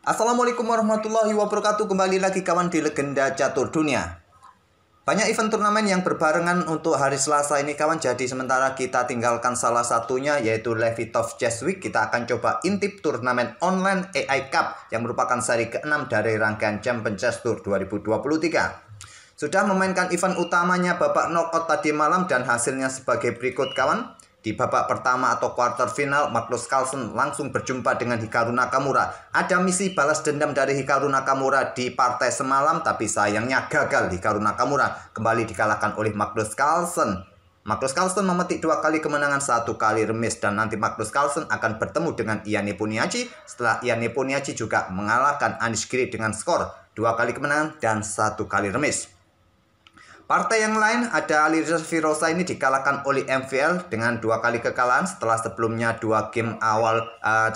Assalamualaikum warahmatullahi wabarakatuh. Kembali lagi kawan di Legenda Catur Dunia. Banyak event turnamen yang berbarengan untuk hari Selasa ini kawan. Jadi sementara kita tinggalkan salah satunya yaitu Levitov Chess Week. Kita akan coba intip turnamen online AI Cup yang merupakan seri ke-6 dari rangkaian Champion Chess Tour 2023. Sudah memainkan event utamanya babak knockout tadi malam dan hasilnya sebagai berikut kawan. Di babak pertama atau quarter final, Magnus Carlsen langsung berjumpa dengan Hikaru Nakamura. Ada misi balas dendam dari Hikaru Nakamura di partai semalam, tapi sayangnya gagal. Hikaru Nakamura kembali dikalahkan oleh Magnus Carlsen. Magnus Carlsen memetik 2 kali kemenangan, 1 kali remis, dan nanti Magnus Carlsen akan bertemu dengan Ian Nepomniachtchi setelah Ian Nepomniachtchi juga mengalahkan Anish Giri dengan skor 2 kali kemenangan dan 1 kali remis. Partai yang lain ada Alireza Firoza ini dikalahkan oleh MVL dengan 2 kali kekalahan setelah sebelumnya 2 game awal,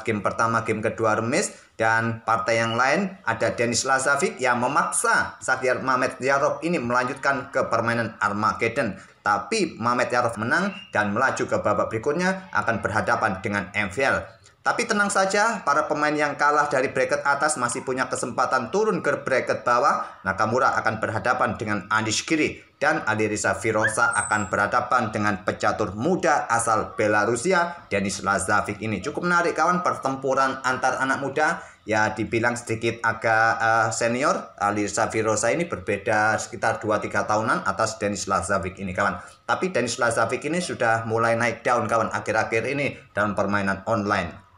game pertama, game kedua remis. Dan partai yang lain ada Denis Lazovic yang memaksa Shakhdar Mamedyarov ini melanjutkan ke permainan Armageddon. Tapi Mamedyarov menang dan melaju ke babak berikutnya akan berhadapan dengan MVL. Tapi tenang saja, para pemain yang kalah dari bracket atas masih punya kesempatan turun ke bracket bawah. Nakamura akan berhadapan dengan Anish Giri dan Alireza Firoza akan berhadapan dengan pecatur muda asal Belarusia, Denis Lazovic ini. Cukup menarik kawan, pertempuran antar anak muda. Ya dibilang sedikit agak senior. Alireza Firoza ini berbeda sekitar 2-3 tahunan atas Denis Lazovic ini kawan. Tapi Denis Lazovic ini sudah mulai naik daun kawan akhir-akhir ini dalam permainan online.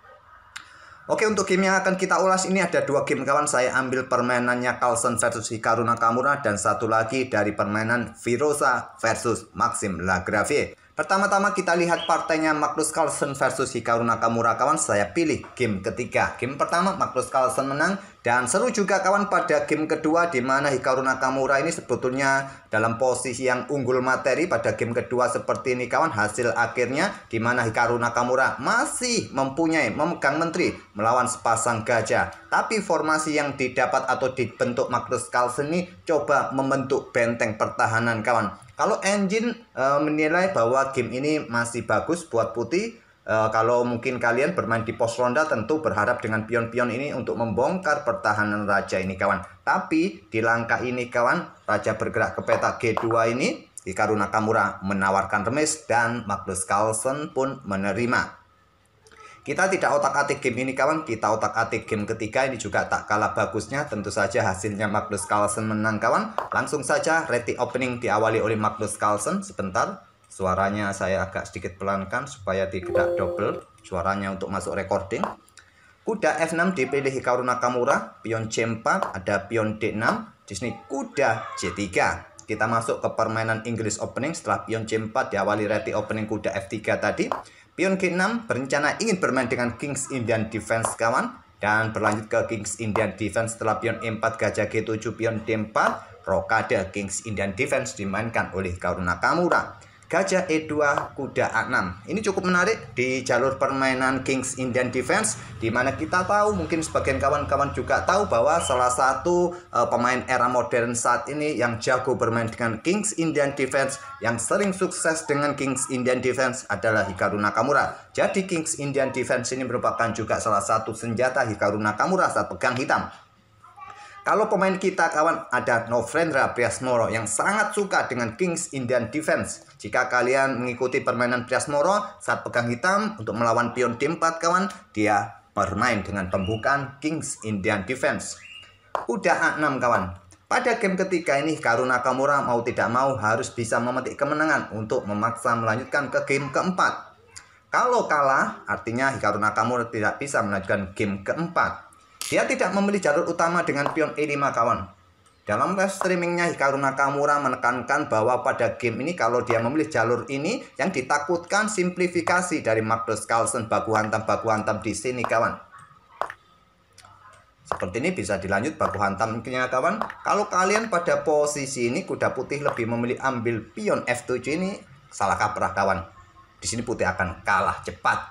Oke, untuk game yang akan kita ulas ini ada 2 game kawan. Saya ambil permainannya Carlsen versus Hikaru Nakamura dan satu lagi dari permainan Firoza versus Maxime Lagrave. Pertama-tama kita lihat partainya Magnus Carlsen versus Hikaru Nakamura kawan. Saya pilih game ketiga. Game pertama Magnus Carlsen menang dan seru juga kawan pada game kedua di mana Hikaru Nakamura ini sebetulnya dalam posisi yang unggul materi pada game kedua seperti ini kawan. Hasil akhirnya di mana Hikaru Nakamura masih memegang menteri melawan sepasang gajah. Tapi formasi yang didapat atau dibentuk Magnus Carlsen ini coba membentuk benteng pertahanan kawan. Kalau engine menilai bahwa game ini masih bagus buat putih. Kalau mungkin kalian bermain di pos ronda tentu berharap dengan pion-pion ini untuk membongkar pertahanan raja ini kawan. Tapi di langkah ini kawan, raja bergerak ke peta G2 ini, Hikaru Nakamura menawarkan remis dan Magnus Carlsen pun menerima. Kita tidak otak-atik game ini kawan, kita otak-atik game ketiga ini juga tak kalah bagusnya. Tentu saja hasilnya Magnus Carlsen menang kawan. Langsung saja ready opening diawali oleh Magnus Carlsen. Sebentar, suaranya saya agak sedikit pelankan supaya tidak double suaranya untuk masuk recording. Kuda F6 dipilih Hikaru Nakamura, pion C4, ada pion D6, di sini kuda C3. Kita masuk ke permainan English opening setelah pion C4 diawali ready opening kuda F3 tadi. Pion G6 berencana ingin bermain dengan King's Indian Defense kawan. Dan berlanjut ke King's Indian Defense setelah pion E4 gajah G7 pion D4. Rokade King's Indian Defense dimainkan oleh Hikaru Nakamura. Gajah E2 kuda A6. Ini cukup menarik di jalur permainan King's Indian Defense. Dimana kita tahu, mungkin sebagian kawan-kawan juga tahu bahwa salah satu pemain era modern saat ini yang jago bermain dengan King's Indian Defense, yang sering sukses dengan King's Indian Defense adalah Hikaru Nakamura. Jadi King's Indian Defense ini merupakan juga salah satu senjata Hikaru Nakamura saat pegang hitam. Kalau pemain kita kawan ada Novendra Priasmoro yang sangat suka dengan King's Indian Defense. Jika kalian mengikuti permainan Priasmoro saat pegang hitam untuk melawan pion D4 kawan, dia bermain dengan pembukaan King's Indian Defense. Kuda A6 kawan. Pada game ketiga ini Hikaru Nakamura mau tidak mau harus bisa memetik kemenangan untuk memaksa melanjutkan ke game keempat. Kalau kalah artinya Hikaru Nakamura tidak bisa melanjutkan game keempat. Dia tidak memilih jalur utama dengan pion E5 kawan. Dalam live streamingnya Hikaru Nakamura menekankan bahwa pada game ini kalau dia memilih jalur ini yang ditakutkan simplifikasi dari Magnus Carlsen baku hantam di sini kawan. Seperti ini bisa dilanjut baku hantamnya kawan. Kalau kalian pada posisi ini kuda putih lebih memilih ambil pion F7 ini salah kaprah kawan. Di sini putih akan kalah cepat.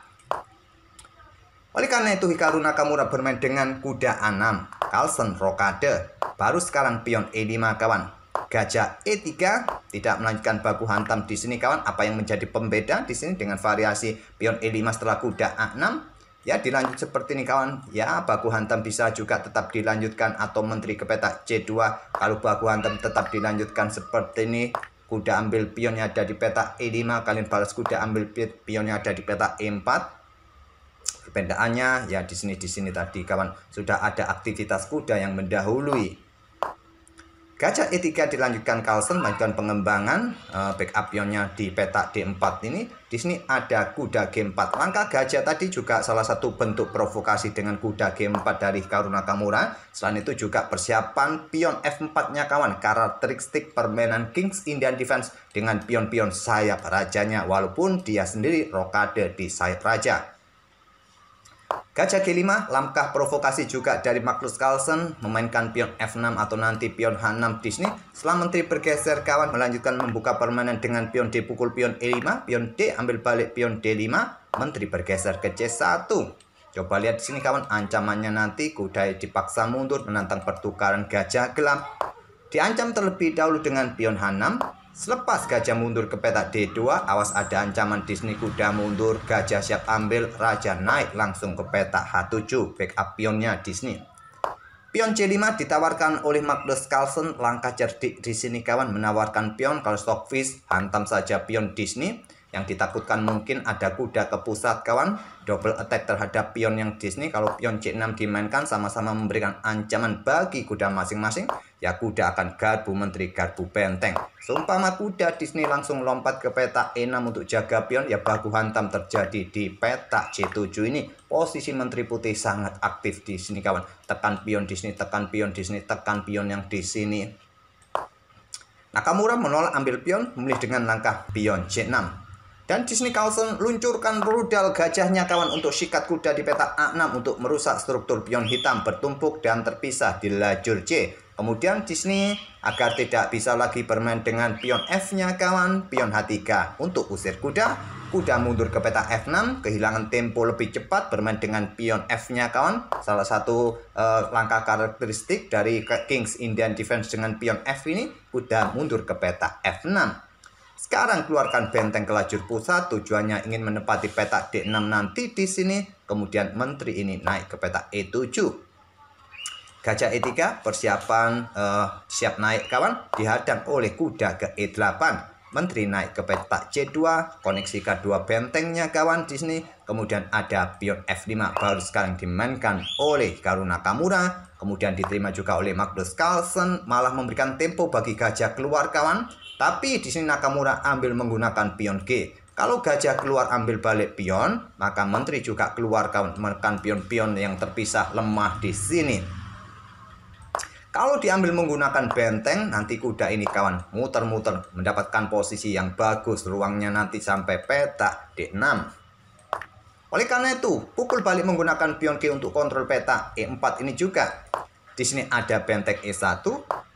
Oleh karena itu Hikaru Nakamura bermain dengan kuda A6, Carlsen rokade, baru sekarang pion E5 kawan. Gajah E3 tidak melanjutkan baku hantam di sini kawan. Apa yang menjadi pembeda di sini dengan variasi pion E5 setelah kuda A6? Ya dilanjut seperti ini kawan. Ya baku hantam bisa juga tetap dilanjutkan atau menteri ke petak C2. Kalau baku hantam tetap dilanjutkan seperti ini, kuda ambil pion yang ada di petak E5, kalian balas kuda ambil pion yang ada di petak E4. Perbedaannya ya di sini tadi kawan sudah ada aktivitas kuda yang mendahului. Gajah E3 dilanjutkan Carlsen melanjutkan pengembangan backup pionnya di petak D4 ini. Di sini ada kuda G4. Langkah gajah tadi juga salah satu bentuk provokasi dengan kuda G4 dari Karu Nakamura. Selain itu juga persiapan pion F4-nya kawan. Karakteristik permainan Kings Indian Defense dengan pion-pion sayap rajanya walaupun dia sendiri rokade di sayap raja. Gajah G5, langkah provokasi juga dari Magnus Carlsen memainkan pion F6 atau nanti pion H6 di sini. Setelah menteri bergeser kawan melanjutkan membuka permainan dengan pion D pukul pion E5, pion D ambil balik pion D5, menteri bergeser ke C1. Coba lihat di sini kawan, ancamannya nanti kuda dipaksa mundur menantang pertukaran gajah gelap. Diancam terlebih dahulu dengan pion H6. Selepas gajah mundur ke petak D2, awas ada ancaman di sini kuda mundur, gajah siap ambil, raja naik langsung ke petak H7, backup pionnya di sini. Pion C5 ditawarkan oleh Magnus Carlsen, langkah cerdik di sini kawan menawarkan pion. Kalau Stockfish hantam saja pion di sini. Yang ditakutkan mungkin ada kuda ke pusat kawan, double attack terhadap pion yang di sini. Kalau pion C6 dimainkan sama-sama memberikan ancaman bagi kuda masing-masing. Ya kuda akan garbu menteri, garbu benteng. Seumpama kuda di sini langsung lompat ke petak E6 untuk jaga pion, ya baku hantam terjadi di petak C7 ini. Posisi menteri putih sangat aktif di sini kawan. Tekan pion di sini, tekan pion di sini, tekan pion yang di sini. Nakamura menolak ambil pion, memilih dengan langkah pion C6. Dan di sini Carlsen luncurkan rudal gajahnya kawan untuk sikat kuda di petak A6 untuk merusak struktur pion hitam bertumpuk dan terpisah di lajur C. Kemudian di sini agar tidak bisa lagi bermain dengan pion F-nya kawan, pion H3 untuk usir kuda. Kuda mundur ke petak F6, kehilangan tempo lebih cepat bermain dengan pion F-nya kawan. Salah satu langkah karakteristik dari Kings Indian Defense dengan pion F ini, kuda mundur ke petak F6. Sekarang keluarkan benteng ke lajur pusat, tujuannya ingin menempati petak D6 nanti di sini. Kemudian menteri ini naik ke petak E7. Gajah E3 persiapan siap naik kawan, dihadang oleh kuda ke E8. Menteri naik ke petak C2, koneksi kedua bentengnya kawan di sini. Kemudian ada pion F5 baru sekarang dimainkan oleh Karu Nakamura. Kemudian diterima juga oleh Magnus Carlsen, malah memberikan tempo bagi gajah keluar kawan. Tapi di sini Nakamura ambil menggunakan pion G. Kalau gajah keluar ambil balik pion, maka menteri juga keluar kawan, menekan pion-pion yang terpisah lemah di sini. Kalau diambil menggunakan benteng, nanti kuda ini kawan muter-muter mendapatkan posisi yang bagus, ruangnya nanti sampai petak D6. Oleh karena itu, pukul balik menggunakan pion G untuk kontrol petak E4 ini juga. Di sini ada benteng E1.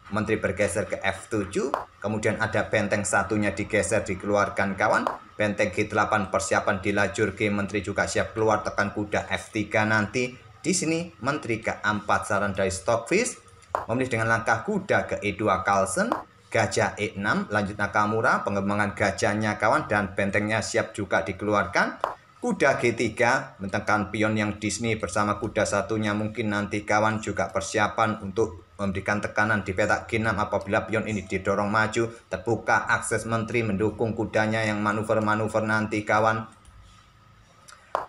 Menteri bergeser ke F7, kemudian ada benteng satunya digeser dikeluarkan kawan. Benteng G8 persiapan di lajur G, menteri juga siap keluar, tekan kuda F3 nanti. Di sini menteri ke-4 saran dari Stockfish, memilih dengan langkah kuda ke E2 Carlsen, gajah E6 lanjut Nakamura, pengembangan gajahnya kawan dan bentengnya siap juga dikeluarkan. Kuda G3 mentekan pion yang di sini bersama kuda satunya, mungkin nanti kawan juga persiapan untuk memberikan tekanan di petak G6 apabila pion ini didorong maju, terbuka akses menteri mendukung kudanya yang manuver-manuver nanti kawan.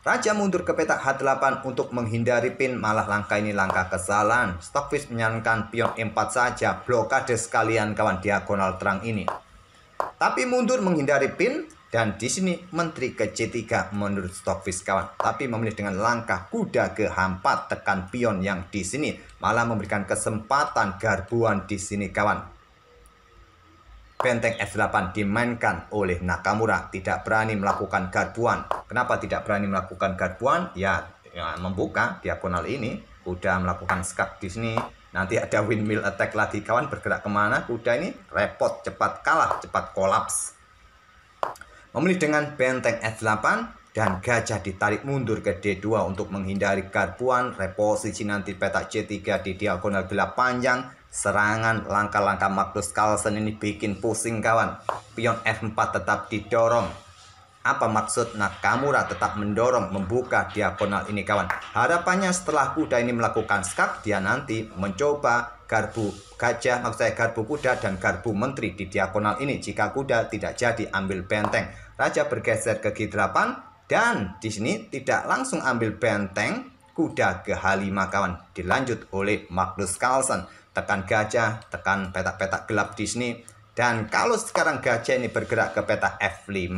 Raja mundur ke petak H8 untuk menghindari pin, malah langkah ini langkah kesalahan. Stockfish menyarankan pion E4 saja, blokade sekalian kawan diagonal terang ini. Tapi mundur menghindari pin. Dan di sini menteri ke C3 menurut Stockfish kawan, tapi memilih dengan langkah kuda ke H4, tekan pion yang di sini, malah memberikan kesempatan garbuan di sini kawan. Benteng F8 dimainkan oleh Nakamura, tidak berani melakukan garbuan. Kenapa tidak berani melakukan garbuan? Ya membuka diagonal ini, kuda melakukan skak di sini. Nanti ada windmill attack lagi kawan, bergerak kemana? Kuda ini repot, cepat kalah, cepat kolaps. Memilih dengan benteng F8 dan gajah ditarik mundur ke D2 untuk menghindari garbuan. Reposisi nanti petak C3 di diagonal gelap panjang. Serangan langkah-langkah Magnus Carlsen ini bikin pusing kawan. Pion F4 tetap didorong. Apa maksud Nakamura tetap mendorong membuka diagonal ini kawan? Harapannya setelah kuda ini melakukan skak, dia nanti mencoba garbu gajah, maksud saya garbu kuda dan garbu menteri di diagonal ini. Jika kuda tidak jadi, ambil benteng. Raja bergeser ke G8 dan di sini tidak langsung ambil benteng, kuda ke H5 kawan. Dilanjut oleh Magnus Carlsen. Tekan gajah, tekan petak-petak gelap di sini. Dan kalau sekarang gajah ini bergerak ke peta F5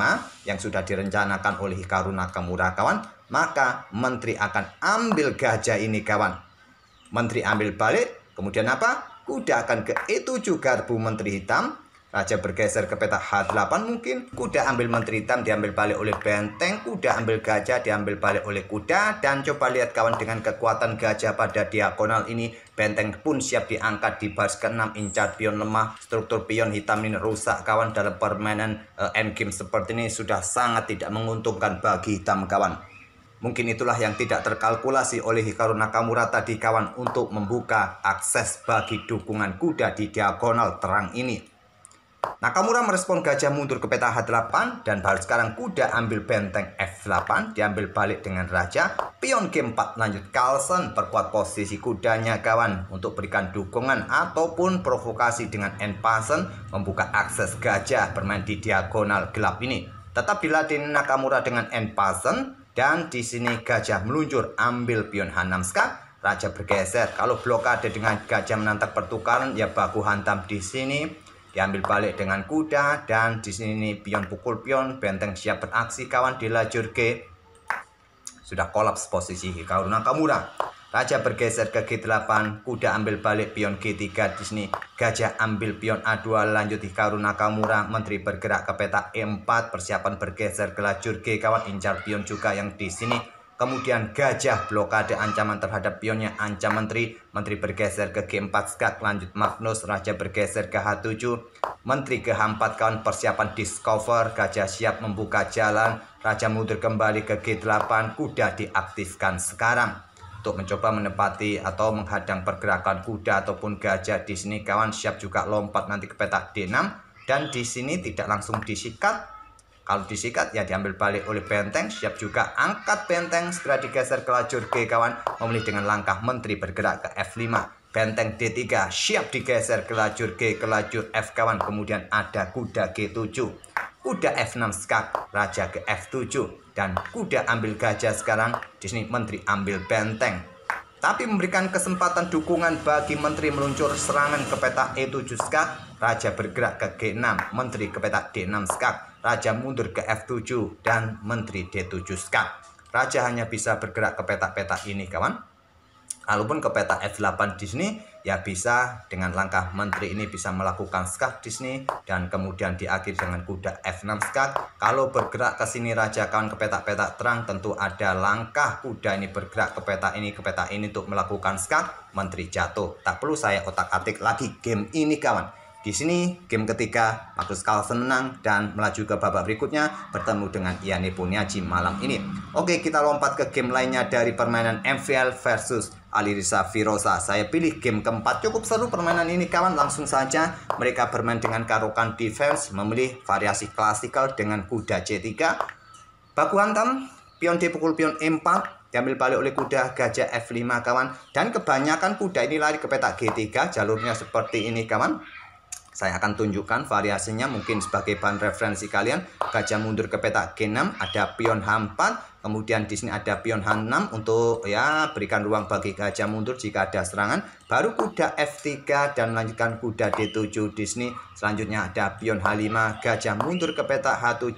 yang sudah direncanakan oleh Hikaru Nakamura kawan, maka menteri akan ambil gajah ini kawan. Menteri ambil balik, kemudian apa? Kuda akan ke E7 garbu menteri hitam. Raja bergeser ke peta H8 mungkin. Kuda ambil menteri hitam, diambil balik oleh benteng. Kuda ambil gajah, diambil balik oleh kuda. Dan coba lihat kawan, dengan kekuatan gajah pada diagonal ini, benteng pun siap diangkat di baris ke-6. Incar pion lemah, struktur pion hitam ini rusak kawan. Dalam permainan endgame seperti ini sudah sangat tidak menguntungkan bagi hitam kawan. Mungkin itulah yang tidak terkalkulasi oleh Hikaru Nakamura tadi kawan, untuk membuka akses bagi dukungan kuda di diagonal terang ini. Nakamura merespon gajah mundur ke peta H8 dan baru sekarang kuda ambil benteng F8, diambil balik dengan raja. Pion G4 lanjut Carlsen, perkuat posisi kudanya kawan untuk berikan dukungan ataupun provokasi dengan en passant, membuka akses gajah bermain di diagonal gelap ini. Tetap dilatih Nakamura dengan en passant dan di sini gajah meluncur ambil pion H6 skak. Raja bergeser. Kalau blokade dengan gajah menantang pertukaran, ya baku hantam di sini. Diambil balik dengan kuda dan di sini pion pukul pion, benteng siap beraksi kawan di lajur G. Sudah kolaps posisi Hikaru Nakamura. Raja bergeser ke G8, kuda ambil balik pion G3 di sini. Gajah ambil pion A2, lanjut Hikaru Nakamura. Menteri bergerak ke peta E4, persiapan bergeser ke lajur G kawan, incar pion juga yang di sini. Kemudian gajah blokade ancaman terhadap pionnya, ancam menteri. Menteri bergeser ke G4 skak, lanjut Magnus. Raja bergeser ke H7, menteri ke H4 kawan, persiapan discover. Gajah siap membuka jalan. Raja mundur kembali ke G8, kuda diaktifkan sekarang untuk mencoba menepati atau menghadang pergerakan kuda ataupun gajah di sini kawan. Siap juga lompat nanti ke peta D6 dan di sini tidak langsung disikat. Kalau disikat ya diambil balik oleh benteng. Siap juga angkat benteng, segera digeser ke lajur G kawan, memilih dengan langkah menteri bergerak ke F5. Benteng D3 siap digeser ke lajur G, ke lajur F kawan. Kemudian ada kuda G7, kuda F6 skak, raja ke F7 dan kuda ambil gajah sekarang. Di sini menteri ambil benteng, tapi memberikan kesempatan dukungan bagi menteri meluncur serangan ke peta E7 skak. Raja bergerak ke G6, menteri ke peta D6 skak. Raja mundur ke F7 dan menteri D7 skak. Raja hanya bisa bergerak ke peta-peta ini kawan. Kalaupun ke peta F8 di sini ya bisa dengan langkah menteri ini bisa melakukan skak di sini dan kemudian diakhiri dengan kuda F6 skak. Kalau bergerak ke sini raja kawan ke peta-peta terang, tentu ada langkah kuda ini bergerak ke peta ini untuk melakukan skak, menteri jatuh. Tak perlu saya otak-atik lagi game ini kawan. Di sini game ketiga Magnus Carlsen menang dan melaju ke babak berikutnya bertemu dengan Iane Boniaji malam ini. Oke, kita lompat ke game lainnya dari permainan MVL versus Alireza Firoza. Saya pilih game keempat, cukup seru permainan ini kawan. Langsung saja mereka bermain dengan karokan defense, memilih variasi klasikal dengan kuda C3. Baku hantam, pion D pukul pion E4, diambil balik oleh kuda gajah F5 kawan. Dan kebanyakan kuda ini lari ke peta G3, jalurnya seperti ini kawan. Saya akan tunjukkan variasinya mungkin sebagai bahan referensi kalian. Gajah mundur ke peta G6, ada pion H4, kemudian di sini ada pion H6 untuk ya berikan ruang bagi gajah mundur jika ada serangan. Baru kuda F3 dan melanjutkan kuda D7 di sini. Selanjutnya ada pion H5, gajah mundur ke peta H7,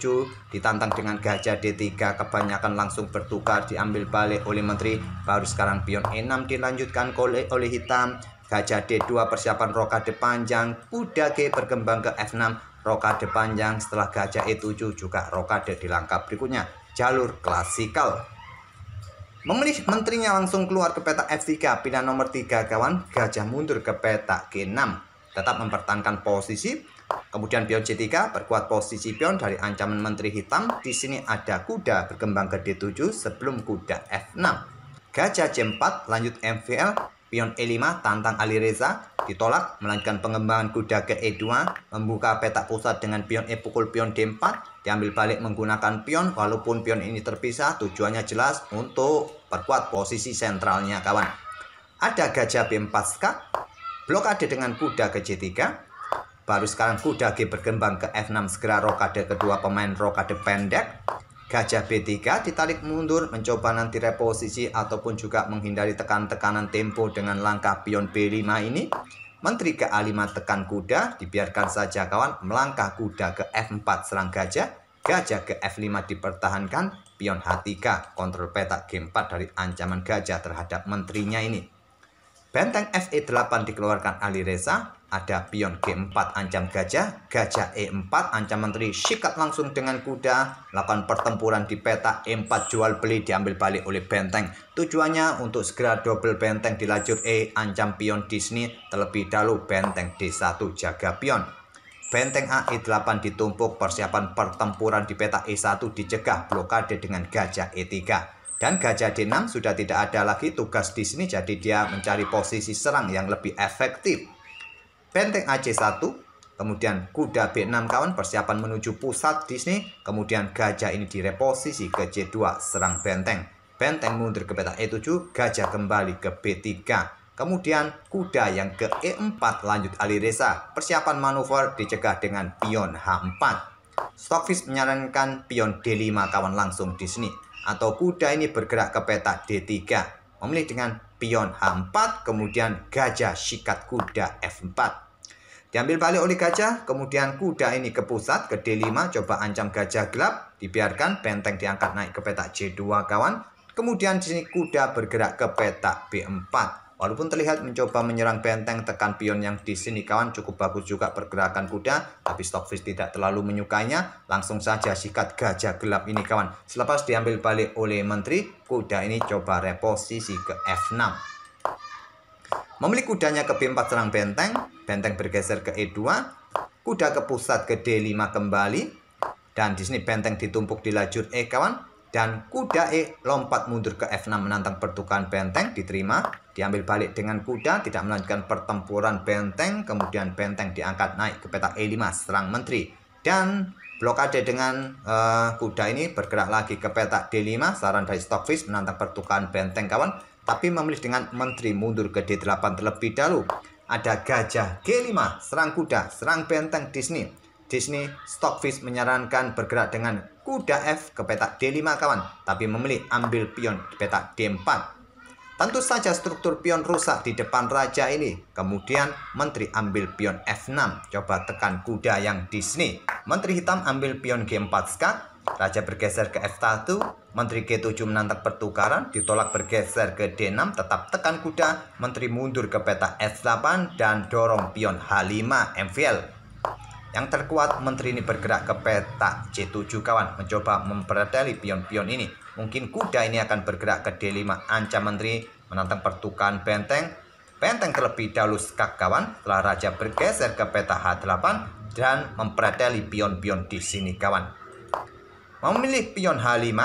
ditantang dengan gajah D3, kebanyakan langsung bertukar, diambil balik oleh menteri. Baru sekarang pion E6 dilanjutkan oleh hitam. Gajah D2 persiapan rokade panjang, kuda G berkembang ke F6, rokade panjang. Setelah gajah E7 juga rokade di langkah berikutnya, jalur klasikal. Memilih menterinya langsung keluar ke peta F3, pilihan nomor 3 kawan. Gajah mundur ke peta G6, tetap mempertahankan posisi. Kemudian pion C3 perkuat posisi pion dari ancaman menteri hitam. Di sini ada kuda berkembang ke D7 sebelum kuda F6. Gajah C4 lanjut MVL. pion E5 tantang Alireza ditolak, melanjutkan pengembangan kuda ke E2, membuka petak pusat dengan pion E pukul pion D4, diambil balik menggunakan pion, walaupun pion ini terpisah, tujuannya jelas untuk perkuat posisi sentralnya kawan. Ada gajah B4 skak, blokade dengan kuda ke C3, baru sekarang kuda G berkembang ke F6, segera rokade kedua pemain rokade pendek. Gajah B3 ditarik mundur, mencoba nanti reposisi ataupun juga menghindari tekan-tekanan tempo dengan langkah pion B5 ini. Menteri ke A5 tekan kuda, dibiarkan saja kawan, melangkah kuda ke F4 serang gajah. Gajah ke F5 dipertahankan, pion H3 kontrol petak G4 dari ancaman gajah terhadap menterinya ini. Benteng Fe8 dikeluarkan Alireza, ada pion G4 ancam gajah, gajah E4 ancam menteri, sikat langsung dengan kuda, lakukan pertempuran di petak E4 jual beli, diambil balik oleh benteng. Tujuannya untuk segera double benteng di lajur E, ancam pion Disney, terlebih dahulu benteng D1 jaga pion. Benteng AE8 ditumpuk, persiapan pertempuran di petak E1 dicegah, blokade dengan gajah E3. Dan gajah D6 sudah tidak ada lagi tugas di sini, jadi dia mencari posisi serang yang lebih efektif. Benteng AC1, kemudian kuda B6 kawan, persiapan menuju pusat di sini, kemudian gajah ini direposisi ke C2 serang benteng. Benteng mundur ke petak E7, gajah kembali ke B3. Kemudian kuda yang ke E4 lanjut Alireza, persiapan manuver dicegah dengan pion H4. Stockfish menyarankan pion D5 kawan langsung di sini. Atau kuda ini bergerak ke petak D3, memilih dengan pion H4, kemudian gajah sikat kuda F4. Diambil balik oleh gajah, kemudian kuda ini ke pusat ke D5, coba ancam gajah gelap, dibiarkan benteng diangkat naik ke petak C2 kawan. Kemudian di sini kuda bergerak ke petak B4. Walaupun terlihat mencoba menyerang benteng, tekan pion yang di sini kawan, cukup bagus juga pergerakan kuda, tapi Stockfish tidak terlalu menyukainya, langsung saja sikat gajah gelap ini kawan. Selepas diambil balik oleh menteri, kuda ini coba reposisi ke F6. Memilih kudanya ke B4 serang benteng, benteng bergeser ke E2, kuda ke pusat ke D5 kembali, dan di sini benteng ditumpuk di lajur E kawan. Dan kuda E lompat mundur ke F6 menantang pertukaran benteng, diterima, diambil balik dengan kuda, tidak melanjutkan pertempuran benteng, kemudian benteng diangkat naik ke petak E5 serang menteri. Dan blokade dengan kuda ini bergerak lagi ke petak D5, saran dari Stockfish menantang pertukaran benteng kawan, tapi memilih dengan menteri mundur ke D8 terlebih dahulu. Ada gajah G5, serang kuda, serang benteng Disney. Stockfish menyarankan bergerak dengan kuda F ke petak D5 kawan, tapi memilih ambil pion di petak D4. Tentu saja struktur pion rusak di depan raja ini. Kemudian menteri ambil pion F6, coba tekan kuda yang Disney. Menteri hitam ambil pion G4 skak, raja bergeser ke F1, menteri G7 menantang pertukaran, ditolak bergeser ke D6, tetap tekan kuda, menteri mundur ke petak F8 dan dorong pion H5 MVL. Yang terkuat, menteri ini bergerak ke petak C7 kawan, mencoba mempredeli pion-pion ini. Mungkin kuda ini akan bergerak ke D5, ancam menteri menantang pertukaran benteng. Benteng terlebih dahulu skak kawan, setelah raja bergeser ke petak H8 dan mempredeli pion-pion di sini kawan. Memilih pion H5,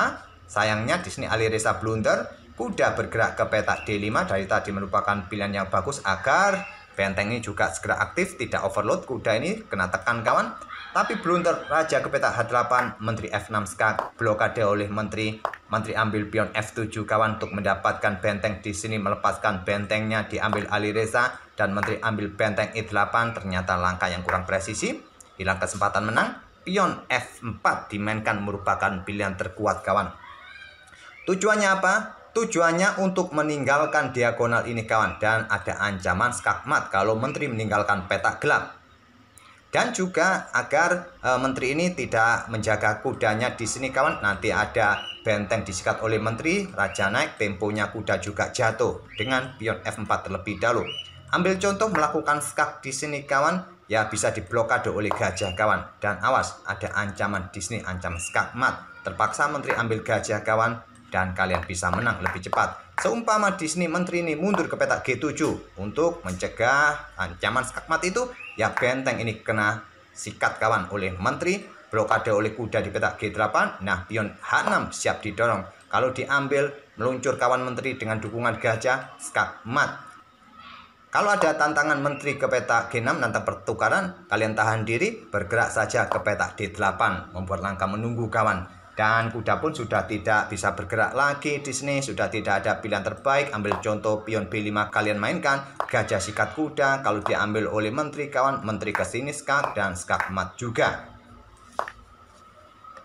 sayangnya di sini Alireza blunder, kuda bergerak ke petak D5, dari tadi merupakan pilihan yang bagus agar benteng ini juga segera aktif, tidak overload. Kuda ini kena tekan kawan, tapi blunder, raja ke petak H8, menteri F6 skak, blokade oleh menteri. Menteri ambil pion F7 kawan untuk mendapatkan benteng di sini, melepaskan bentengnya, diambil Alireza dan menteri ambil benteng E8. Ternyata langkah yang kurang presisi, hilang kesempatan menang. Pion F4 dimainkan, merupakan pilihan terkuat kawan. Tujuannya apa? Tujuannya untuk meninggalkan diagonal ini kawan, dan ada ancaman skakmat kalau menteri meninggalkan petak gelap. Dan juga agar menteri ini tidak menjaga kudanya di sini kawan, nanti ada benteng disikat oleh menteri, raja naik, temponya kuda juga jatuh dengan pion F4 terlebih dahulu. Ambil contoh melakukan skak di sini kawan, ya bisa diblokade oleh gajah kawan. Dan awas, ada ancaman di sini, ancam skakmat. Terpaksa menteri ambil gajah kawan, dan kalian bisa menang lebih cepat. Seumpama di sini menteri ini mundur ke petak G7 untuk mencegah ancaman skakmat itu, ya benteng ini kena sikat kawan oleh menteri, blokade oleh kuda di petak G8. Nah, pion H6 siap didorong. Kalau diambil, meluncur kawan menteri dengan dukungan gajah, skakmat. Kalau ada tantangan menteri ke petak G6 nantang pertukaran, kalian tahan diri, bergerak saja ke petak D8, membuat langkah menunggu kawan. Dan kuda pun sudah tidak bisa bergerak lagi di sini, sudah tidak ada pilihan terbaik. Ambil contoh pion B5 kalian mainkan, gajah sikat kuda. Kalau diambil oleh menteri kawan, menteri ke sini skak dan skak mat juga.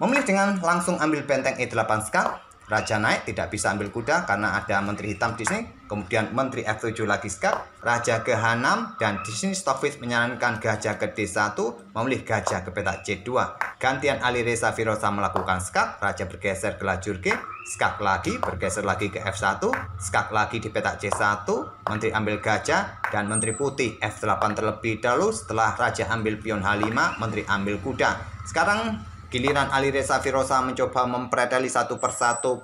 Memilih dengan langsung ambil benteng E8 skak. Raja naik, tidak bisa ambil kuda karena ada menteri hitam di sini. Kemudian menteri F7 lagi skak, raja ke H6 dan di sini Stockfish menyarankan gajah ke D1, memilih gajah ke petak C2. Gantian Alireza Firoza melakukan skak, raja bergeser ke lajur G, skak lagi, bergeser lagi ke F1, skak lagi di petak C1, menteri ambil gajah dan menteri putih F8 terlebih dahulu. Setelah raja ambil pion H5, menteri ambil kuda. Sekarang giliran Alireza Firoza mencoba mempredali satu persatu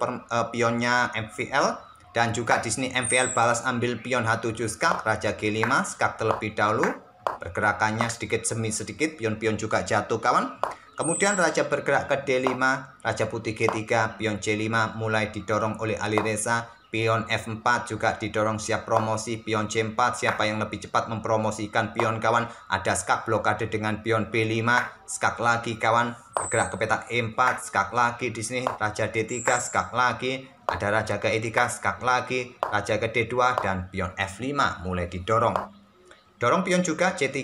pionnya MVL dan juga di sini MVL balas ambil pion H7 skak, raja G5 skak terlebih dahulu. Pergerakannya sedikit demi sedikit, pion-pion juga jatuh kawan. Kemudian raja bergerak ke D5, raja putih G3, pion C5 mulai didorong oleh Alireza. Pion F4 juga didorong siap promosi, pion C4 siapa yang lebih cepat mempromosikan pion kawan. Ada skak blokade dengan pion B5, skak lagi kawan, bergerak ke petak E4, skak lagi di sini, raja D3 skak lagi, ada raja ke E3 skak lagi, raja ke D2 dan pion F5 mulai didorong. Dorong pion juga C3,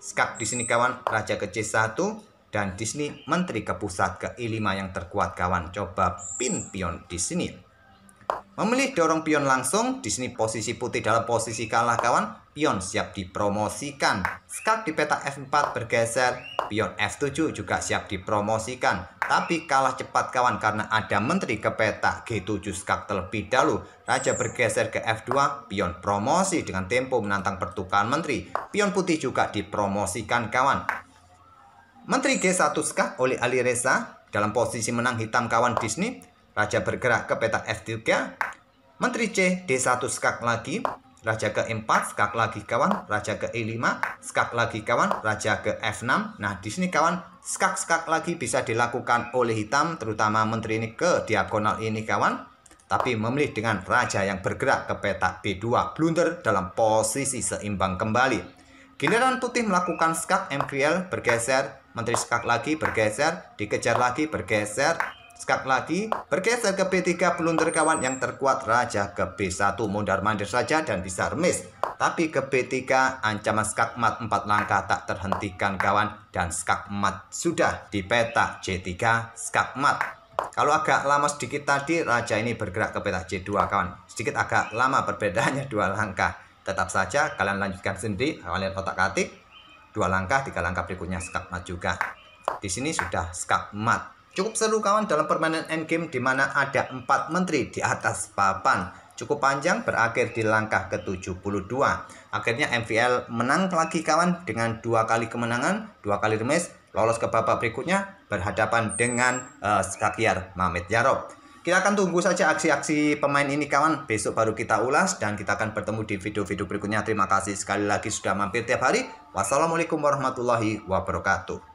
skak di sini kawan, raja ke C1 dan di sini menteri ke pusat ke E5 yang terkuat kawan. Coba pin pion di sini. Memilih dorong pion langsung, di sini posisi putih dalam posisi kalah kawan, pion siap dipromosikan. Skak di petak F4 bergeser, pion F7 juga siap dipromosikan. Tapi kalah cepat kawan karena ada menteri ke petak G7 skak terlebih dahulu. Raja bergeser ke F2, pion promosi dengan tempo menantang pertukaran menteri. Pion putih juga dipromosikan kawan. Menteri G1 skak oleh Alireza dalam posisi menang hitam kawan di sini. Raja bergerak ke petak F3, menteri C D1 skak lagi, raja ke E4 skak lagi kawan, raja ke E5 skak lagi kawan, raja ke F6. Nah di sini kawan, skak lagi bisa dilakukan oleh hitam, terutama menteri ini ke diagonal ini kawan. Tapi memilih dengan raja yang bergerak ke petak B2, blunder dalam posisi seimbang kembali. Giliran putih melakukan skak MVL bergeser, menteri skak lagi bergeser, dikejar lagi bergeser, skak lagi, bergeser ke B3 blunder kawan yang terkuat, raja ke B1 mondar-mandir saja dan bisa remis. Tapi ke B3 ancaman skak mat 4 langkah tak terhentikan kawan dan skak mat sudah di petak C3 skak mat. Kalau agak lama sedikit tadi raja ini bergerak ke petak C2 kawan. Sedikit agak lama perbedaannya 2 langkah. Tetap saja kalian lanjutkan sendiri, kalian otak-atik 2 langkah, 3 langkah berikutnya skak mat juga. Di sini sudah skak mat. Cukup seru kawan dalam permainan endgame di mana ada 4 menteri di atas papan. Cukup panjang berakhir di langkah ke-72. Akhirnya MVL menang lagi kawan dengan 2 kali kemenangan, 2 kali remis, lolos ke babak berikutnya berhadapan dengan Skakiar Mamet Yarob. Kita akan tunggu saja aksi-aksi pemain ini kawan. Besok baru kita ulas dan kita akan bertemu di video-video berikutnya. Terima kasih sekali lagi sudah mampir tiap hari. Wassalamualaikum warahmatullahi wabarakatuh.